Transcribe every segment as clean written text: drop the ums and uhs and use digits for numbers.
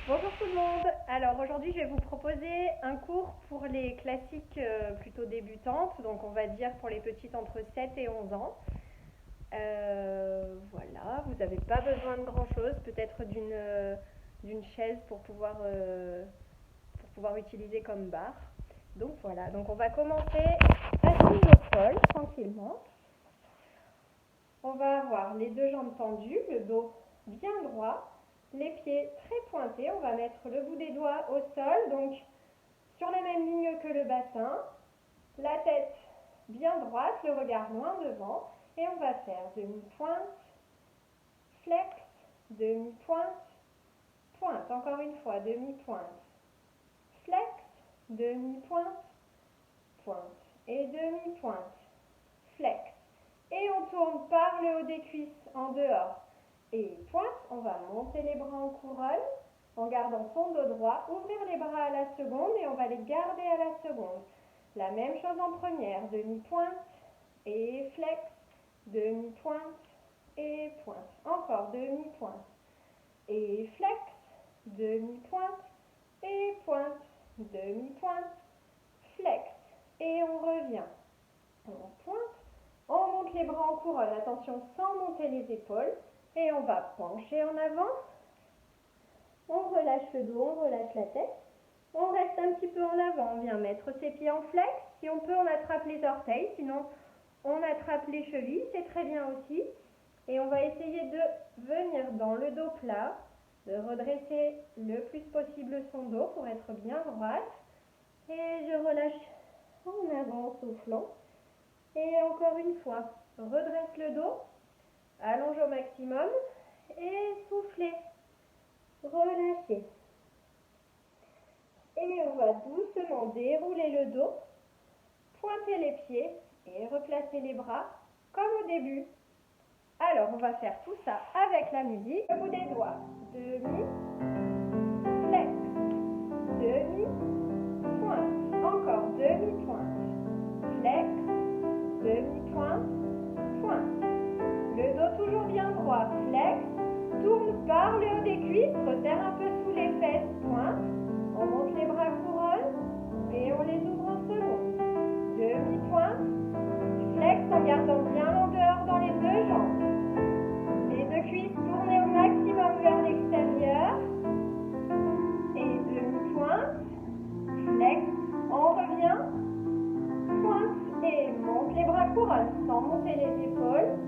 Bonjour tout le monde. Alors aujourd'hui je vais vous proposer un cours pour les classiques plutôt débutantes, donc on va dire pour les petites entre 7 et 11 ans. Voilà, vous n'avez pas besoin de grand chose, peut-être d'une chaise pour pouvoir utiliser comme barre. Donc voilà, donc on va commencer assis au sol tranquillement. On va avoir les deux jambes tendues, le dos bien droit. Les pieds très pointés, on va mettre le bout des doigts au sol, donc sur la même ligne que le bassin, la tête bien droite, le regard loin devant, et on va faire demi-pointe, flex, demi-pointe, pointe, encore une fois, demi-pointe, flex, demi-pointe, pointe, et demi-pointe, flex, et on tourne par le haut des cuisses en dehors. Et pointe, on va monter les bras en couronne en gardant son dos droit, ouvrir les bras à la seconde et on va les garder à la seconde. La même chose en première, demi-pointe et flex, demi-pointe et pointe. Encore demi-pointe et flex, demi-pointe et pointe, demi-pointe, flex et on revient. On pointe, on monte les bras en couronne, attention sans monter les épaules. Et on va pencher en avant, on relâche le dos, on relâche la tête, on reste un petit peu en avant, on vient mettre ses pieds en flex, si on peut on attrape les orteils, sinon on attrape les chevilles, c'est très bien aussi. Et on va essayer de venir dans le dos plat, de redresser le plus possible son dos pour être bien droite. Et je relâche en avant, soufflant. Et encore une fois, redresse le dos. Allonge au maximum et soufflez, relâchez. Et on va doucement dérouler le dos, pointer les pieds et replacer les bras comme au début. Alors on va faire tout ça avec la musique. Le bout des doigts, demi, flex, demi, pointe, encore demi pointe, flex, demi pointe, pointe. Le dos toujours bien droit, flex, tourne par le haut des cuisses, resserre un peu sous les fesses, pointe, on monte les bras couronne et on les ouvre en seconde. Demi-pointe, flex en gardant bien l'endeur dans les deux jambes. Les deux cuisses tournées au maximum vers l'extérieur. Et demi-pointe, flex, on revient, pointe et monte les bras couronne sans monter les épaules.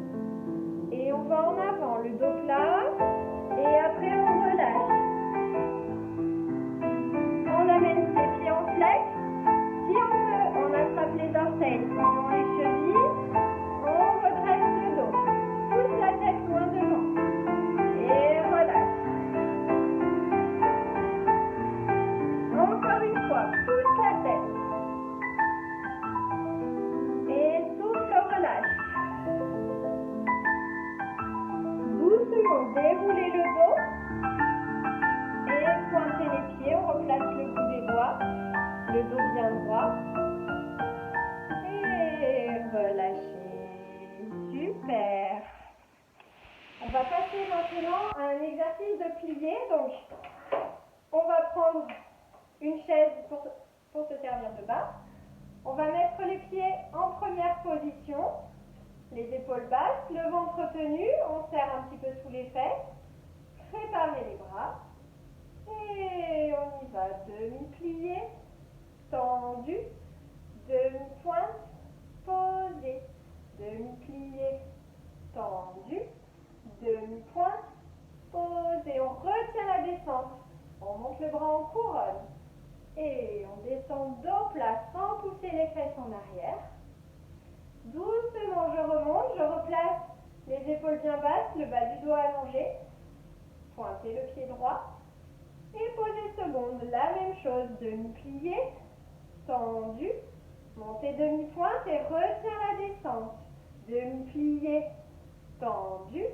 Et on va en avant, le dos plat, et après on relâche. On amène ses pieds en flex. Si on peut, on attrape les orteils, sinon les chevilles. On redresse le dos. Pousse la tête loin devant. Et relâche. Encore une fois, pousse la tête. Et souffle, relâche. Doucement déroulez le dos et pointez les pieds, on replace le bout des doigts, le dos bien droit et relâchez. Super. On va passer maintenant à un exercice de plié. Donc on va prendre une chaise pour se servir de base. On va mettre les pieds en première position. Les épaules basses, le ventre tenu, on serre un petit peu sous les fesses, préparez les bras, et on y va, demi-plié, tendu, demi-pointe, posé, demi-plié, tendu, demi-pointe, posé, on retient la descente, on monte le bras en couronne, et on descend dos plat sans pousser les fesses en arrière. Doucement, je remonte, je replace les épaules bien basses, le bas du dos allongé. Pointez le pied droit. Et posez seconde, la même chose, demi-plié, tendu. Montez demi-pointe et retiens la descente. Demi-plié, tendu.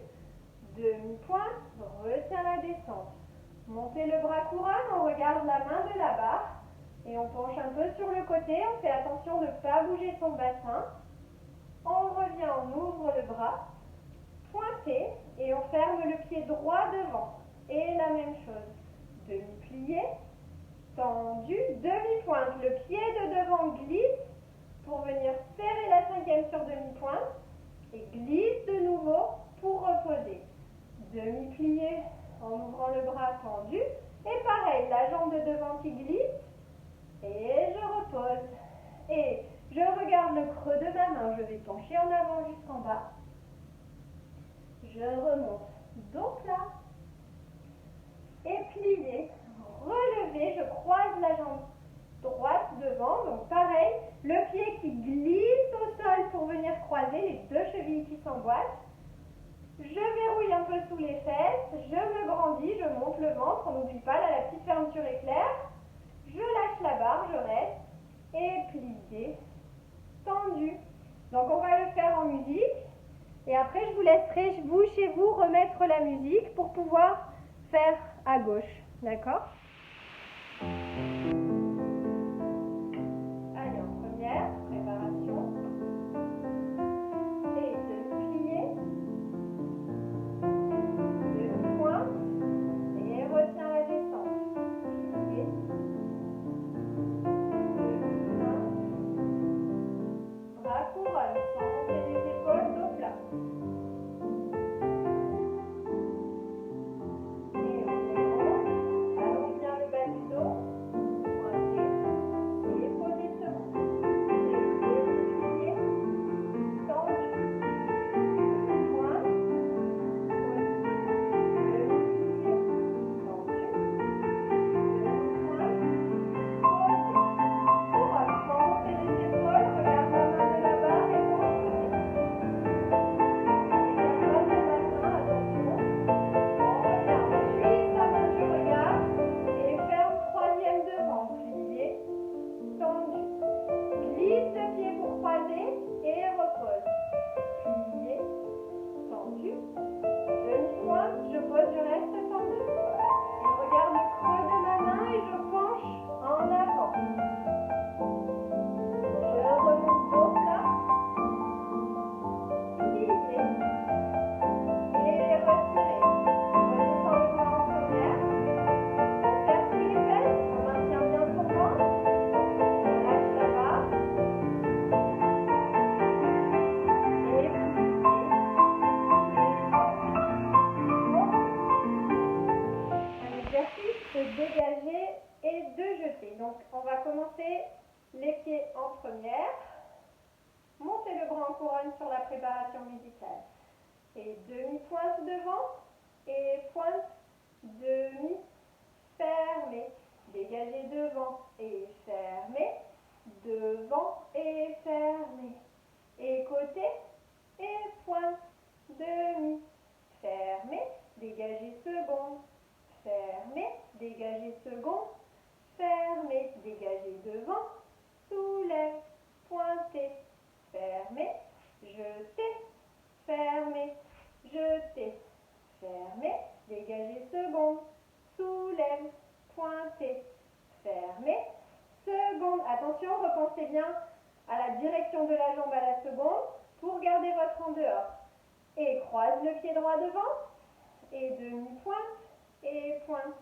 Demi-pointe, retiens la descente. Montez le bras couronne, on regarde la main de la barre. Et on penche un peu sur le côté, on fait attention de ne pas bouger son bassin. On revient, on ouvre le bras, pointez et on ferme le pied droit devant. Et la même chose, demi-plié, tendu, demi-pointe. Le pied de devant glisse pour venir serrer la cinquième sur demi-pointe et glisse de nouveau pour reposer. Demi-plié en ouvrant le bras tendu. Et pareil, la jambe de devant qui glisse et je repose. Et je regarde le creux de ma main, je vais pencher en avant jusqu'en bas. Je remonte, dos plat et plié, relevé, je croise la jambe droite devant, donc pareil, le pied qui glisse au sol pour venir croiser, les deux chevilles qui s'emboîtent. Je verrouille un peu sous les fesses, je me grandis, je monte le ventre, on n'oublie pas, là la petite fermeture éclair. Je lâche la barre, je reste, et plié, tendu. Donc on va le faire en musique, et après je vous laisserai, vous chez vous, remettre la musique pour pouvoir faire à gauche, d'accord? Allez, en première, préparation, et demi-plié, demi-pointe, et retiens la descente, plié, demi-pointe, bras couronne, sans monter les épaules, dos plat. Et on déroule, allonge bien le bas du dos, pointé, et posez second. Demi-plié, tendu, demi-pointe, demi-plié, tendu, demi-pointe, couronne, sans monter les épaules, regarde la main de la barre et penche. Et la base de bassin, attention. On revient, on suit sa main du regard et ferme troisième devant, plié, tendu. Glisse le pied pour croiser et repose. Plié, tendu. Demi-pointe, je pose, je reste tendu. Et regarde le creux de ma main et je penche en avant. Je remonte dos plat, plié et retiré. Redescends le bras en première. On serre sous les fesses, on maintient bien son ventre. On lâche la barre. Et plié. Un exercice de dégager et de jeter. Donc on va commencer les pieds en première. Montez le bras en couronne sur la préparation musicale. Et demi-pointe devant et pointe demi fermée. Dégagez devant et fermez. Devant et fermez. Et côté et pointe demi fermée. Dégagez seconde. Fermez. Dégagez seconde. Fermez. Dégagez devant. Soulève. Pointez. Fermez. Jetez. Fermez. Jetez. Fermez. Dégagez seconde. Soulève. Pointez. Fermez. Seconde. Attention, repensez bien à la direction de la jambe à la seconde pour garder votre en dehors. Et croise le pied droit devant. Et demi-pointe. Et pointe.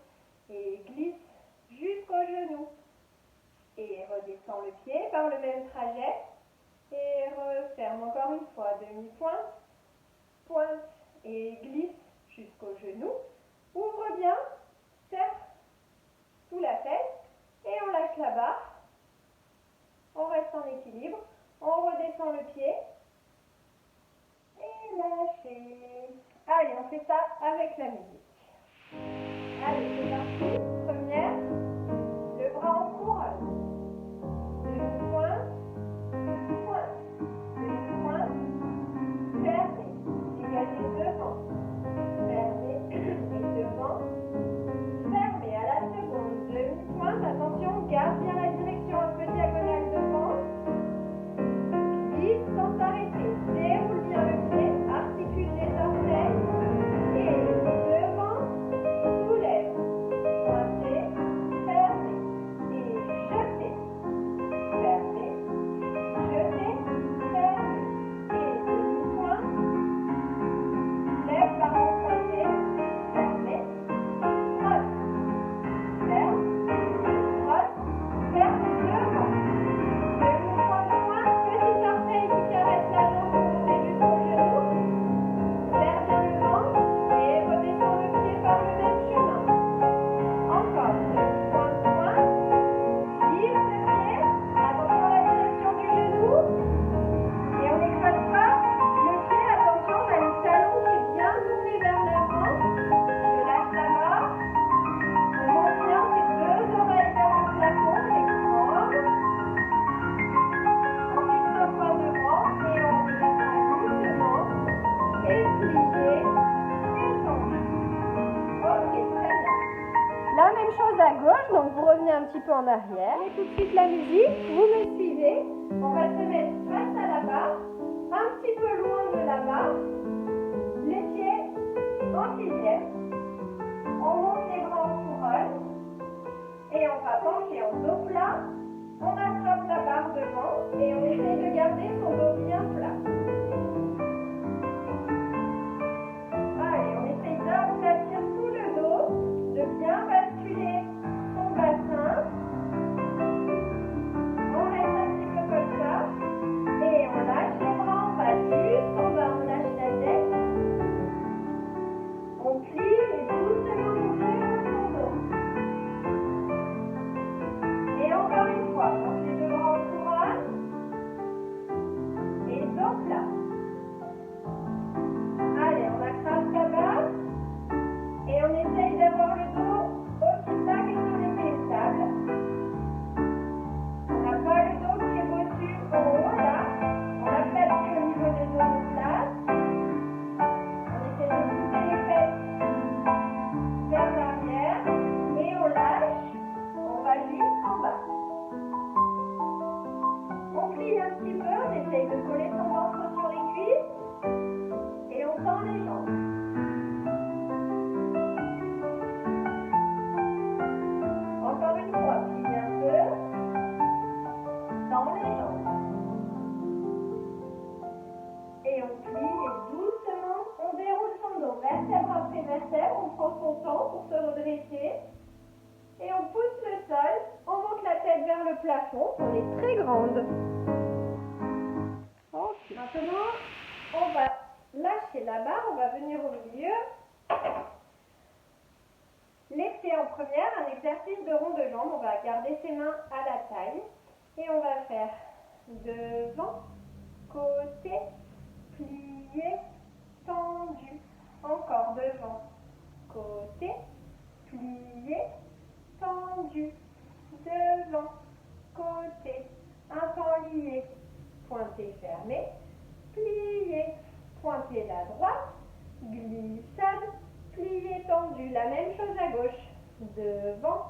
Et glisse jusqu'au genou. Et redescend le pied par le même trajet. Et referme encore une fois. Demi-pointe. Pointe. Et glisse jusqu'au genou. Ouvre bien. Serre sous la fesse. Et on lâche la barre. On reste en équilibre. On redescend le pied. Et lâchez. Allez, on fait ça avec la musique. Allez, c'est parti. Première. Le bras en couronne. Demi-pointe. Pointe. Demi-pointe. Fermez. Dégagez devant. Fermez. Et devant. Fermez à la seconde. Demi-pointe. Attention, garde bien la direction un peu diagonale devant. Glisse sans s'arrêter. Déroule bien le pied. Articule les orteils. Et devant. Soulève. Pointe. à gauche, donc vous revenez un petit peu en arrière. Et tout de suite la musique, vous me suivez. On va se mettre face à la barre, un petit peu loin de la barre, les pieds en filière. On monte les bras en couronne et on va pencher en dos plat. On attrape la barre devant et on essaie de garder son dos bien plat. Allez, on essaye d'aplatir tout le dos, de bien basculer son bassin. On reste un petit peu comme ça et on lâche les bras, on va juste en bas, on lâche la tête. On plie et doucement on déroule son dos. Et encore une fois, on fait le bras en couronne et dos plat. Allez, on attrape sa barre et on essaye d'avoir le dos aussi plat que sur les pieds stables. On n'a pas le dos qui est bossu en haut là. On aplatit au niveau des omoplates. On essaie de pousser les fesses vers l'arrière et on lâche. On va jusqu'en bas. On plie un petit peu, on essaye de coller son ventre sur les cuisses. Et on tend les jambes. Encore une fois, plie un peu. Tend les jambes. Et on plie et doucement, on déroule son dos. Vertèbre après vertèbre, on prend son temps pour se redresser. Et on pousse le sol. On monte la tête vers le plafond. On est très grande. Okay. Maintenant, on va lâcher la barre, on va venir au milieu. Les pieds en première, un exercice de rond de jambe. On va garder ses mains à la taille. Et on va faire devant, côté, plié, tendu. Encore devant, côté, plié, tendu. Devant, côté, un temps lié, pointé, fermé, plié. Pointer la droite, glissade, plié, tendu. La même chose à gauche. Devant,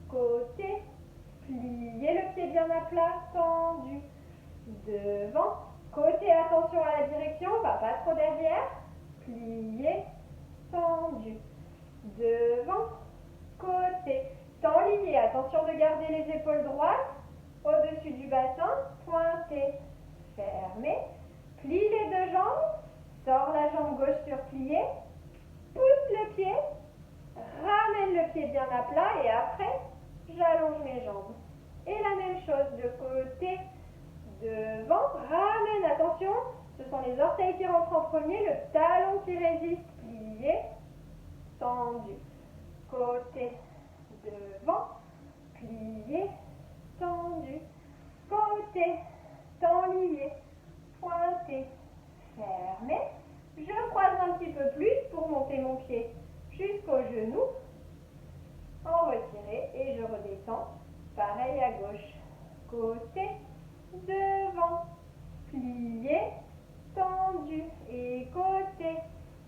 côté, plié, le pied bien à plat, tendu. Devant, côté, attention à la direction, on va pas trop derrière. Plié, tendu. Devant, côté. Temps lié, attention de garder les épaules droites. Au-dessus du bassin, pointé, fermé. Plie les deux jambes. Sors la jambe gauche sur plié, pousse le pied, ramène le pied bien à plat et après, j'allonge mes jambes. Et la même chose de côté, devant, ramène, attention, ce sont les orteils qui rentrent en premier, le talon qui résiste, plié, tendu. Côté, devant, plié, tendu. Côté, temps lié, pointé. Fermé. Je croise un petit peu plus pour monter mon pied jusqu'au genou. En retirer et je redescends. Pareil à gauche. Côté, devant, plié, tendu. Et côté,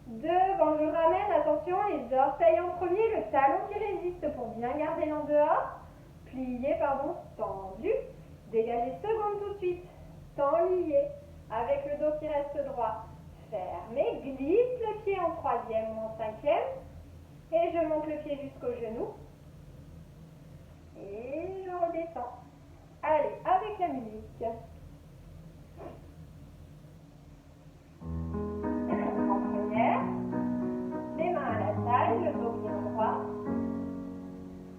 devant. Je ramène, attention, les orteils en premier, le talon qui résiste pour bien garder l'en dehors. Plié, pardon, tendu. Dégagez seconde tout de suite. Temps lié. Avec le dos qui reste droit, fermé, glisse le pied en troisième ou en cinquième et je monte le pied jusqu'au genou et je redescends. Allez, avec la musique. En première, les mains à la taille, le dos bien droit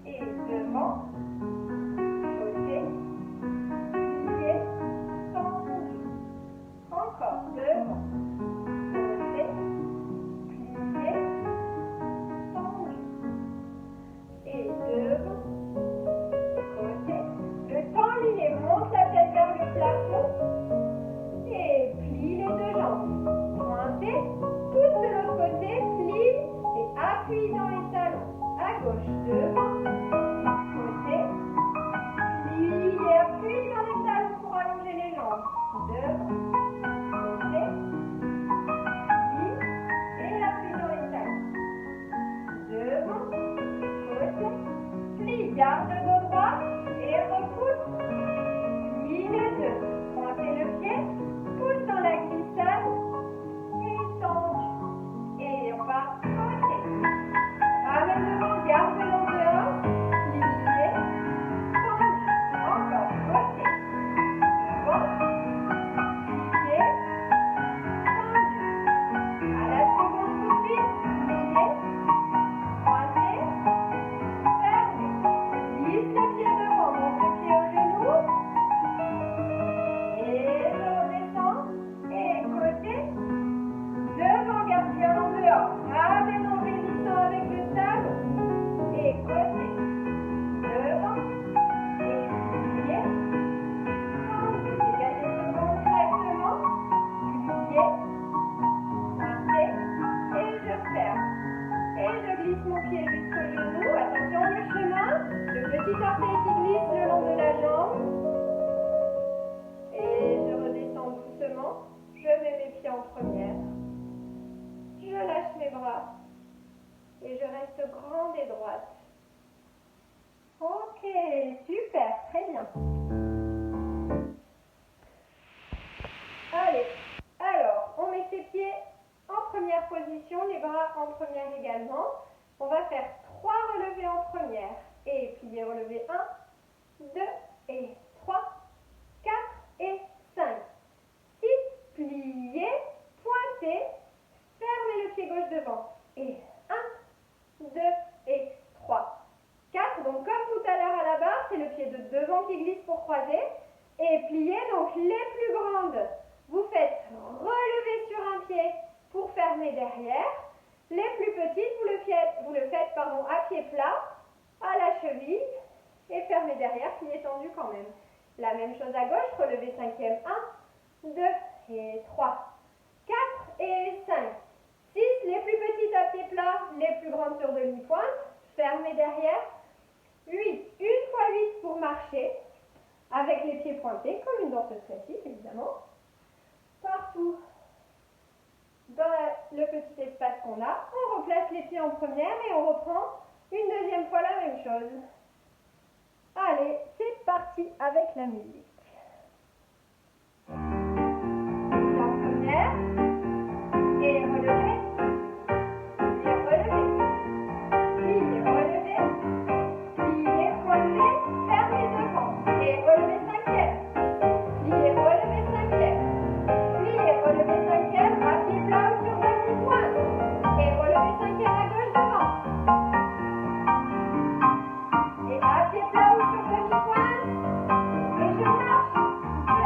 et devant, côté, plié, tendu. Encore devant, côté, plié, tendu. Et devant, côté. Le temps lié, monte la tête vers le plat. les bras en première également. On va faire 3 relevés en première. Et plier, relever 1, 2 et 3, 4 et 5. 6, plier, pointer, fermez le pied gauche devant. Et 1, 2 et 3, 4. Donc comme tout à l'heure à la barre, c'est le pied de devant qui glisse pour croiser. Et plier, donc les plus grandes, vous faites relever sur un pied pour fermer derrière. Les plus petites, vous le faites à pied plat, à la cheville, et fermez derrière, pied tendu quand même. La même chose à gauche, relevez cinquième, 1, 2 et 3, 4 et 5. 6, les plus petites à pied plat, les plus grandes sur demi-pointe, fermez derrière. 8, une fois 8 pour marcher, avec les pieds pointés, comme une danseuse classique évidemment. Partout dans le petit espace qu'on a, on replace les pieds en première et on reprend une deuxième fois la même chose. Allez, c'est parti avec la musique. En première, et relevez, et relevez, pliez, relevez, pliez, pointez, fermez devant, et relevez cinquième, pliez, relevez cinquième, pliez, relevez cinquième, à pied plat ou sur demi-pointe, et relevez cinquième à gauche devant, et à pied plat ou sur demi-pointe, et je marche, 2,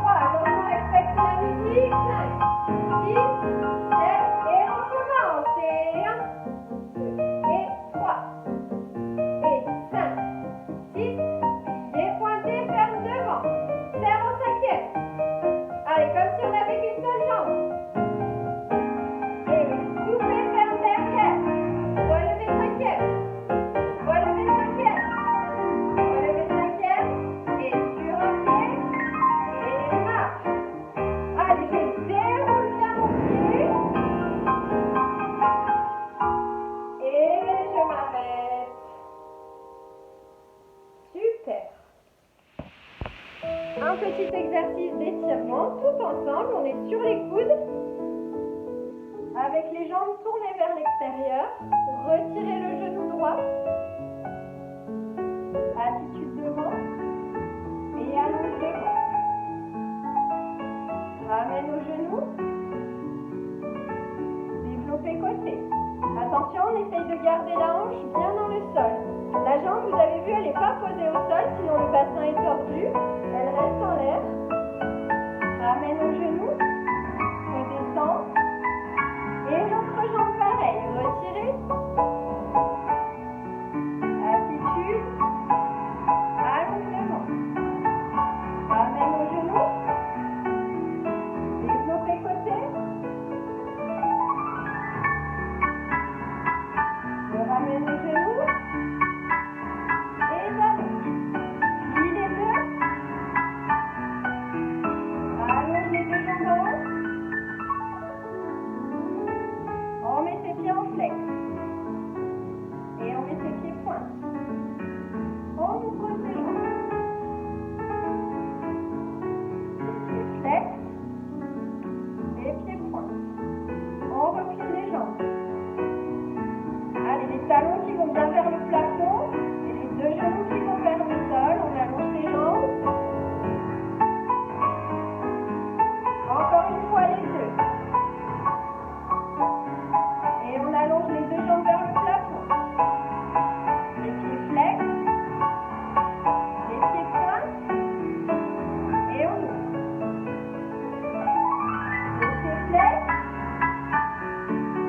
3, attention, respecte la musique, 5, 6, 7, et on commence, et 1, 2, et 3, et 5, 6, pliez, pointez, ferme devant, serre en cinquième, allez, comme si on n'avait qu'une seule jambe, et soufflez, ferme derrière, relevez cinquième, relevez cinquième, relevez cinquième, et sur un pied, et marche. Allez, je déroule bien mon pied, et je m'arrête. Super. Un petit exercice d'étirement, tout ensemble, on est sur les coudes, avec les jambes tournées vers l'extérieur, retirez le genou droit, attitude devant, et allonge devant. Ramène au genou, développez côté. Attention, on essaye de garder la hanche bien dans le sol. La jambe, vous avez vu, elle n'est pas posée au sol, sinon le bassin est tordu. Elle reste en l'air. Ramène au genou, redescend. Et l'autre jambe pareil, retirez. Attitude, allongement. Ramène au genou, développez côté. Je ramène au genou. Et j'allonge. Plie les deux. Allonge les deux jambes en haut. On met ses pieds en flex. Et on met ses pieds points. On ouvre ses jambes. Les pieds flex. Les pieds points. On replie les jambes. Allez, les talons qui vont bien vers le plafond. Et les deux genoux qui vont vers le sol. On allonge les jambes. Encore une fois les deux. Et on allonge les deux jambes vers le plafond. Les pieds flex. Les pieds points. Et on ouvre. Les pieds flex.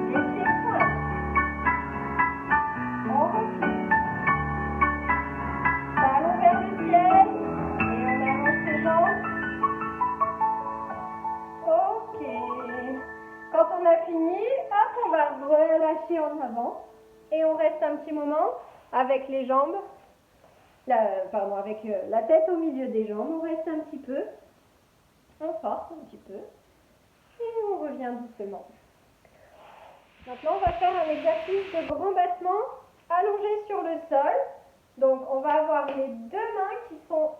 Les pieds points. On replie. Talons vers le ciel. Et on allonge ses jambes. Ok. Quand on a fini, hop, on va relâcher en avant. Et on reste un petit moment avec les jambes, avec la tête au milieu des jambes. On reste un petit peu. On force un petit peu. Et on revient doucement. Maintenant, on va faire un exercice de grand battement allongé sur le sol. Donc, on va avoir les deux mains qui sont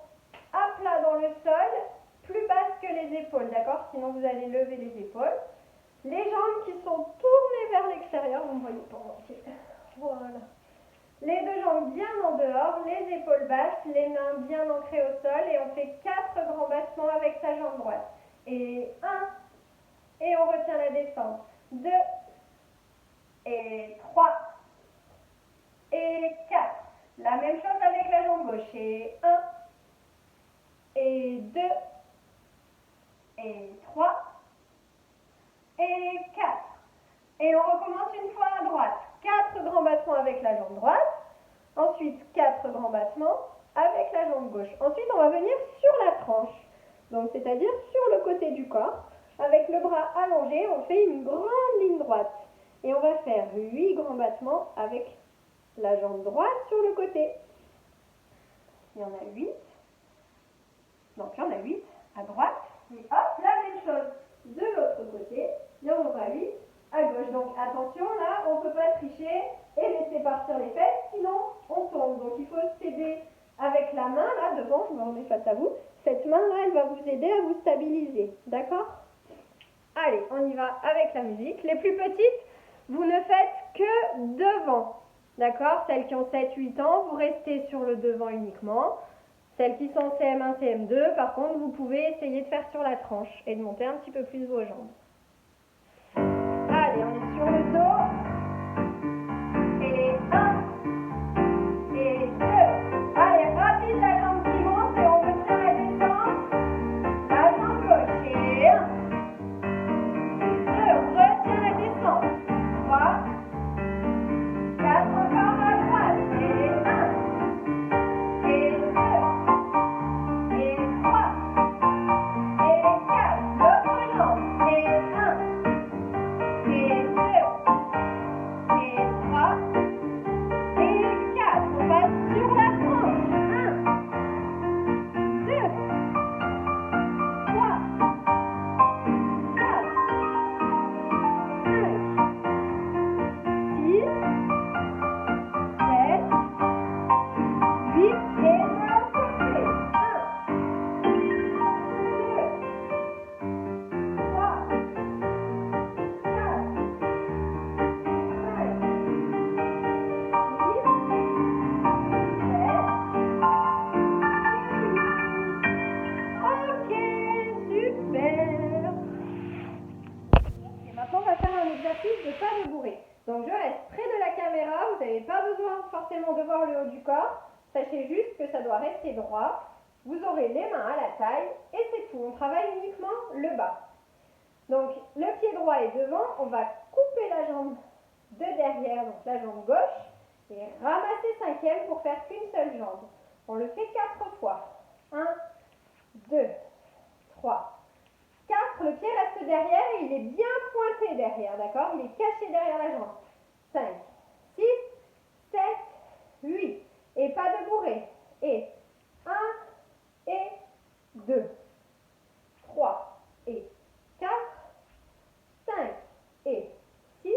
à plat dans le sol, plus basses que les épaules, d'accord? Sinon, vous allez lever les épaules. Les jambes qui sont tournées vers l'intérieur, vous ne voyez pas en entier. Voilà. Les deux jambes bien en dehors, les épaules basses, les mains bien ancrées au sol et on fait 4 grands battements avec sa jambe droite. Et 1, et on retient la descente. 2, et 3, et 4. La même chose avec la jambe gauche. Et 1, et 2, et 3, et 4. Et on recommence une fois à droite. 4 grands battements avec la jambe droite. Ensuite, 4 grands battements avec la jambe gauche. Ensuite, on va venir sur la tranche. Donc, c'est-à-dire sur le côté du corps. Avec le bras allongé, on fait une grande ligne droite. Et on va faire 8 grands battements avec la jambe droite sur le côté. Il y en a 8. Donc, il y en a 8 à droite. Et hop, la même chose de l'autre côté. Il y en aura 8 à gauche. Donc, attention, là, on ne peut pas tricher et laisser partir les fesses, sinon on tombe. Donc, il faut s'aider avec la main, là, devant, je me remets face à vous. Cette main-là, elle va vous aider à vous stabiliser. D'accord? Allez, on y va avec la musique. Les plus petites, vous ne faites que devant. D'accord? Celles qui ont 7-8 ans, vous restez sur le devant uniquement. Celles qui sont CM1, CM2, par contre, vous pouvez essayer de faire sur la tranche et de monter un petit peu plus vos jambes. Allez, on est sur le dos. Et 1, et 2. Allez, rapide, la jambe qui monte et on retient la descente. La jambe gauche. Et 1, 2, on retient la descente. 3, 4, encore à droite. Et 1, et 2, et 3, et 4. L'autre jambe. Et 1, et 2, et 3, et 4. On passe sur la tranche. 1, 2, 3, 4, 5, 6, 7, 8 et de l'autre côté. 1, 2, 3, 4, 5, 6, 7, ok, super. Et maintenant, on va faire un exercice de pas de bourrée. Donc, je reste près de la caméra. Vous n'avez pas besoin forcément de voir le haut du corps. Sachez juste que ça doit rester droit. Vous aurez les mains à la taille et c'est tout. On travaille uniquement le bas. Donc, le pied droit est devant. On va couper la jambe de derrière, donc la jambe gauche, et ramasser cinquième pour faire qu'une seule jambe. On le fait 4 fois. 1, 2, 3, 4. Le pied reste derrière et il est bien pointé derrière, d'accord? Il est caché derrière la jambe. 5, 6, 7, 8. Et pas de bourrée. Et 1, et 2, 3, et 4, 5, et 6.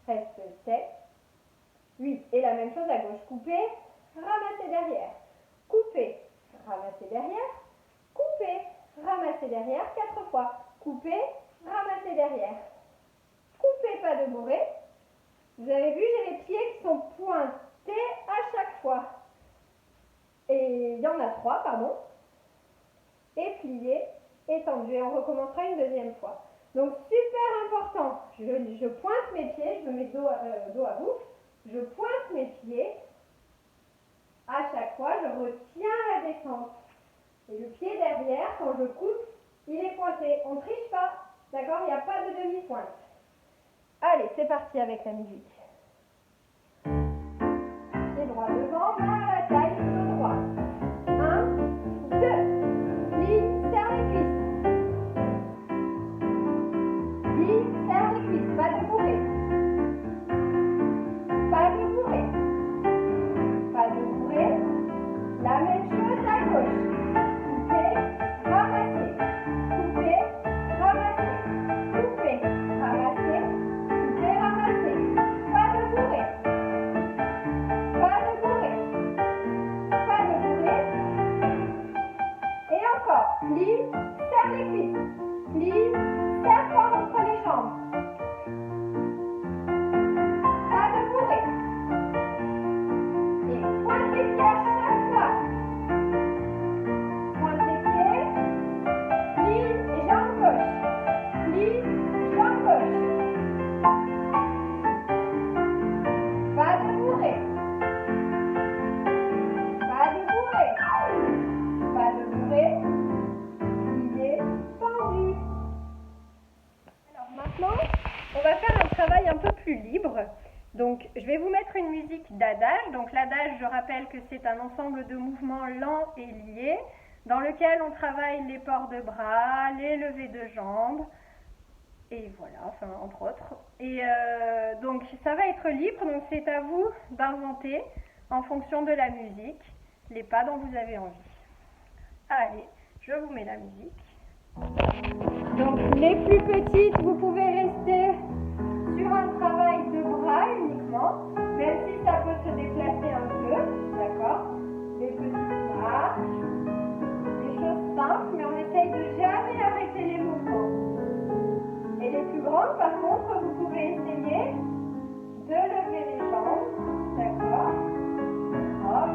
Reste 7, 8. Et la même chose à gauche. Couper, ramasser derrière. Couper, ramasser derrière. Couper, ramasser derrière 4 fois. Couper, ramasser derrière. Couper, pas de bourrée. Vous avez vu, j'ai les pieds qui sont pointés à chaque fois. Et il y en a 3, pardon. Et plié, étendu. Et on recommencera une deuxième fois. Donc, super important. Je pointe mes pieds, je me mets dos à vous. Je pointe mes pieds. À chaque fois, je retiens la descente. Et le pied derrière, quand je coupe, il est pointé. On ne triche pas. D'accord? Il n'y a pas de demi-pointe. Allez, c'est parti avec la musique. Pied droit devant, main à la taille, dos droit. 1, 2, plie, serre les cuisses. Plie, serre les cuisses. Pas de bourrée. Pas de bourrée. Pas de bourrée. La même chose à gauche. Couper, ramasser. Couper, ramasser. Couper, ramasser. Couper, ramasser. Pas de bourrée. Pas de bourrée. va faire un travail un peu plus libre. Donc, je vais vous mettre une musique d'adage. Donc, l'adage, je rappelle que c'est un ensemble de mouvements lents et liés dans lequel on travaille les ports de bras, les levées de jambes, et voilà, enfin, entre autres. Et donc, ça va être libre, donc c'est à vous d'inventer, en fonction de la musique, les pas dont vous avez envie. Allez, je vous mets la musique. Donc, les plus petites, vous pouvez rester sur un travail de bras uniquement, même si ça peut se déplacer un peu, d'accord? Les petites marches, des choses simples, mais on essaye de jamais arrêter les mouvements. Et les plus grandes, par contre, vous pouvez essayer de lever les jambes, d'accord? Hop.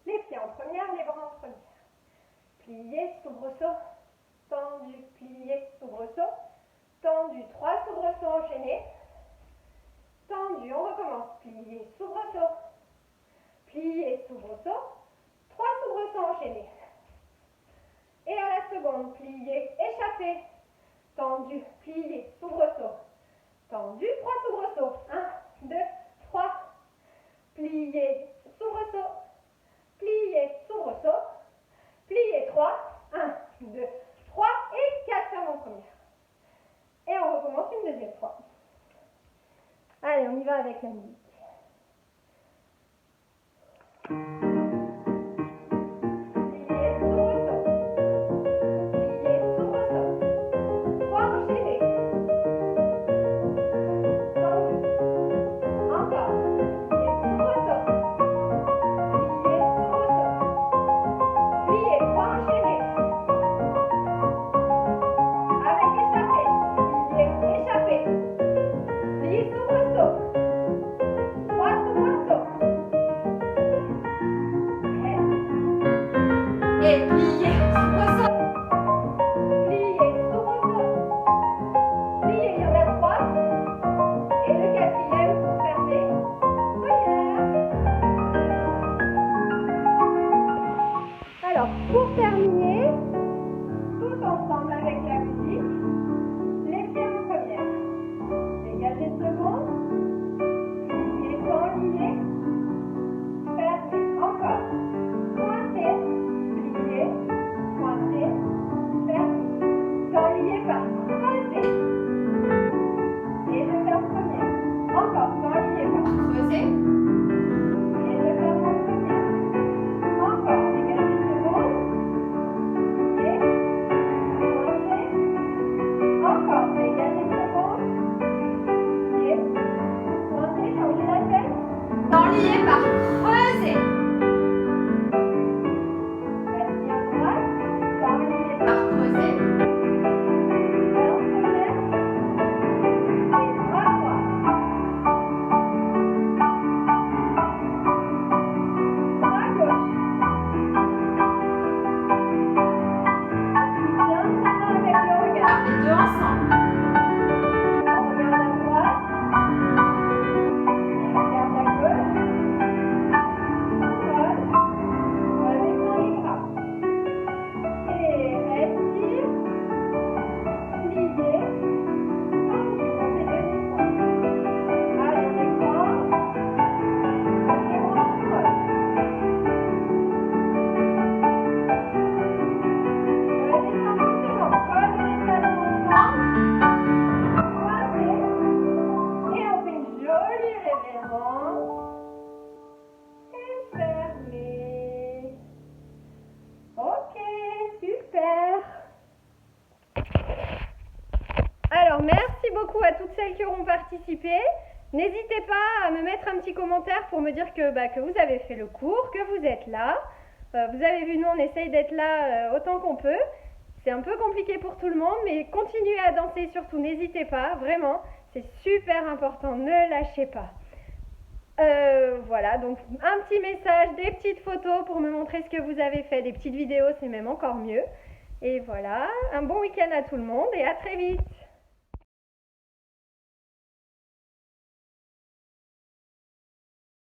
Les pieds en première, les bras en première. Plié, soubresaut, tendu, plié, soubresaut, tendu, 3 soubresauts enchaînés. Tendu, on recommence. Plié, soubresaut, plié, soubresaut, 3 soubresauts enchaînés. Et à la seconde, plié, échappé, tendu, plié, soubresaut, tendu, 3 soubresauts. 1, 2, 3. Plié, soubresaut, plié, soubresaut, plié 3, 1, 2, 3 et 4, ferme en première. Et on recommence une deuxième fois. Allez, on y va avec la musique. beaucoup à toutes celles qui auront participé. N'hésitez pas à me mettre un petit commentaire pour me dire que vous avez fait le cours, que vous êtes là. Vous avez vu, nous on essaye d'être là autant qu'on peut. C'est un peu compliqué pour tout le monde, mais continuez à danser surtout, n'hésitez pas, vraiment. C'est super important, ne lâchez pas. Voilà, donc un petit message, des petites photos pour me montrer ce que vous avez fait, des petites vidéos, c'est même encore mieux. Et voilà, un bon week-end à tout le monde et à très vite.